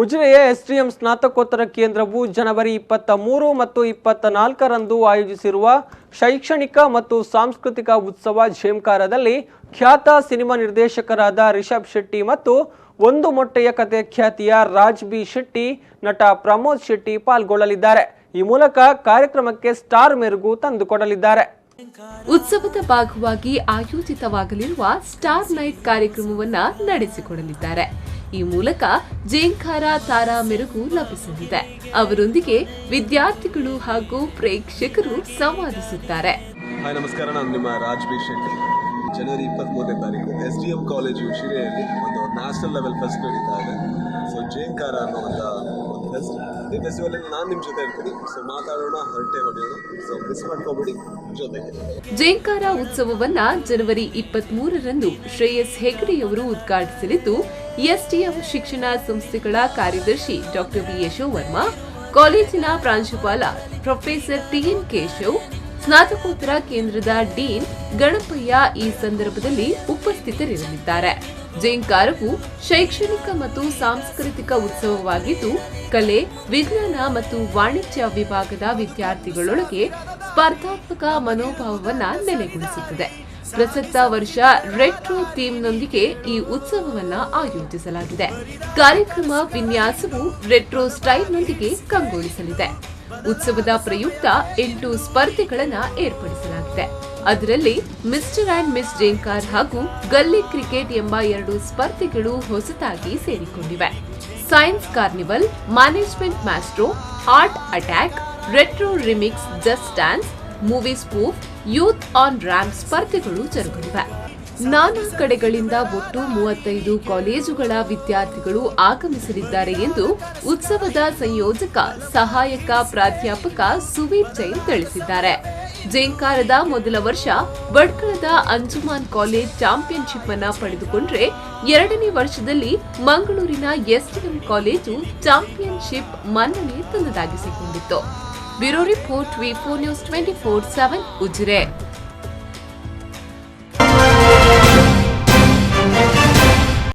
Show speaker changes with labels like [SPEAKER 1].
[SPEAKER 1] ಉಜಿರೆಯ SDM ಸ್ನಾತಕೋತ್ತರ ಕೇಂದ್ರವು ಜನವರಿ 23 ಮತ್ತು 24ರಂದು ಆಯೋಜಿಸಿರುವ ಶೈಕ್ಷಣಿಕ ಮತ್ತು ಸಾಂಸ್ಕೃತಿಕ ಉತ್ಸವ ಝೇಂಕಾರದಲ್ಲಿ ಖ್ಯಾತ ಸಿನಿಮಾ ನಿರ್ದೇಶಕರಾದ ರಿಷಬ್ ಶೆಟ್ಟಿ ಮತ್ತು ಒಂದು ಮೊಟ್ಟೆಯ ಕತೆ ಖ್ಯಾತಿಯ ರಾಜ್ ಬಿ ಶೆಟ್ಟಿ, ನಟ ಪ್ರಮೋದ್ ಶೆಟ್ಟಿ ಪಾಲ್ಗೊಳ್ಳಲಿದ್ದಾರೆ. ಈ ಮೂಲಕ ಕಾರ್ಯಕ್ರಮಕ್ಕೆ ಸ್ಟಾರ್ ಮೆರುಗು ತಂದುಕೊಡಲಿದ್ದಾರೆ.
[SPEAKER 2] ಉತ್ಸವದ ಭಾಗವಾಗಿ ಆಯೋಜಿತವಾಗಲಿರುವ ಸ್ಟಾರ್ ನೈಟ್ ಕಾರ್ಯಕ್ರಮವನ್ನ ನಡೆಸಿಕೊಡಲಿದ್ದಾರೆ. ಈ ಮೂಲಕ ಝೇಂಕಾರ ತಾರಾ ಮೆರುಗು ಲಭಿಸಲಿದೆ. ಅವರೊಂದಿಗೆ ವಿದ್ಯಾರ್ಥಿಗಳು ಹಾಗೂ ಪ್ರೇಕ್ಷಕರು ಸಂವಾದಿಸುತ್ತಾರೆ.
[SPEAKER 3] ನಮಸ್ಕಾರ, ನಾನು ನಿಮ್ಮ ರಾಜ್ ಬಿ ಶೆಟ್ಟಿ. ಜನವರಿ 23ನೇ ತಾರೀಕು SDM ಕಾಲೇಜು ಶಿರೆಯಲ್ಲಿ ಒಂದು ನ್ಯಾಷನಲ್ ಲೆವೆಲ್ ಫೆಸ್ಟ್ ನಡೀತಾ ಇದೆ. ಸೊ ಝೇಂಕಾರ ಅನ್ನುವಂಥ ಒಂದು ಫೆಸ್ಟ್. ಈ ಫೆಸ್ಟಿವಲಲ್ಲಿ ನಾನು ನಿಮ್ಮ ಜೊತೆ ಇರ್ತೀನಿ. ಸೊ ಮಾತಾಡೋಣ, ಹರಟೆ ಹೊಡೆಯೋಣ. ಸೊ ಮಿಸ್ ಮಾಡ್ಕೋಬೇಡಿ ಜೊತೆಗೆ.
[SPEAKER 2] ಝೇಂಕಾರ ಉತ್ಸವವನ್ನ ಜನವರಿ 23ರಂದು ಶ್ರೇಯಸ್ ಹೆಗಡೆಯವರು ಉದ್ಘಾಟಿಸಲಿದ್ದು, SDM ಶಿಕ್ಷಣ ಸಂಸ್ಥೆಗಳ ಕಾರ್ಯದರ್ಶಿ ಡಾಕ್ಟರ್ ವಿ ಯಶೋವರ್ಮಾ, ಕಾಲೇಜಿನ ಪ್ರಾಂಶುಪಾಲ ಪ್ರೊಫೆಸರ್ TN ಕೇಶವ್, ಸ್ನಾತಕೋತ್ತರ ಕೇಂದ್ರದ ಡೀನ್ ಗಣಪಯ್ಯ ಈ ಸಂದರ್ಭದಲ್ಲಿ ಉಪಸ್ಥಿತರಿರಲಿದ್ದಾರೆ. ಝೇಂಕಾರವು ಶೈಕ್ಷಣಿಕ ಮತ್ತು ಸಾಂಸ್ಕೃತಿಕ ಉತ್ಸವವಾಗಿದ್ದು, ಕಲೆ, ವಿಜ್ಞಾನ ಮತ್ತು ವಾಣಿಜ್ಯ ವಿಭಾಗದ ವಿದ್ಯಾರ್ಥಿಗಳೊಳಗೆ ಸ್ಪರ್ಧಾತ್ಮಕ ಮನೋಭಾವವನ್ನ ನೆಲೆಗೊಳಿಸುತ್ತದೆ. ಪ್ರಸಕ್ತ ವರ್ಷ ರೆಟ್ರೋ ಥೀಮ್ನೊಂದಿಗೆ ಈ ಉತ್ಸವವನ್ನ ಆಯೋಜಿಸಲಾಗಿದೆ. ಕಾರ್ಯಕ್ರಮ ವಿನ್ಯಾಸವು ರೆಟ್ರೋ ಸ್ಟೈಲ್ನೊಂದಿಗೆ ಕಂಗೊಳಿಸಲಿದೆ. ಉತ್ಸವದ ಪ್ರಯುಕ್ತ 8 ಸ್ಪರ್ಧೆಗಳನ್ನು ಏರ್ಪಡಿಸಲಾಗಿದೆ. ಅದರಲ್ಲಿ ಮಿಸ್ಟರ್ ಅಂಡ್ ಮಿಸ್ ಝೇಂಕಾರ್ ಹಾಗೂ ಗಲ್ಲಿ ಕ್ರಿಕೆಟ್ ಎಂಬ 2 ಸ್ಪರ್ಧೆಗಳು ಹೊಸತಾಗಿ ಸೇರಿಕೊಂಡಿವೆ. Science carnival, management maestro, art attack, retro remix, just dance, movie spoof, youth on ramp ಸ್ಪರ್ಧೆಗಳು ಜರುಗಲಿವೆ. ನಾನಾ ಕಡೆಗಳಿಂದ ಒಟ್ಟು 35 ಕಾಲೇಜುಗಳ ವಿದ್ಯಾರ್ಥಿಗಳು ಆಗಮಿಸಲಿದ್ದಾರೆ ಎಂದು ಉತ್ಸವದ ಸಂಯೋಜಕ ಸಹಾಯಕ ಪ್ರಾಧ್ಯಾಪಕ ಸುವೀರ್ ಜೈನ್ ತಿಳಿಸಿದ್ದಾರೆ. ಝೇಂಕಾರದ ಮೊದಲ ವರ್ಷ ಬಡ್ಕಳದ ಅಂಜುಮಾನ್ ಕಾಲೇಜ್ ಚಾಂಪಿಯನ್ಶಿಪ್ ಅನ್ನ ಪಡೆದುಕೊಂಡ್ರೆ, 2ನೇ ವರ್ಷದಲ್ಲಿ ಮಂಗಳೂರಿನ SDM ಕಾಲೇಜು ಚಾಂಪಿಯನ್ಶಿಪ್ ಮನ್ನಣೆ ತನ್ನದಾಗಿಸಿಕೊಂಡಿತ್ತು. Bureau report V4 News 24/7 Ujire.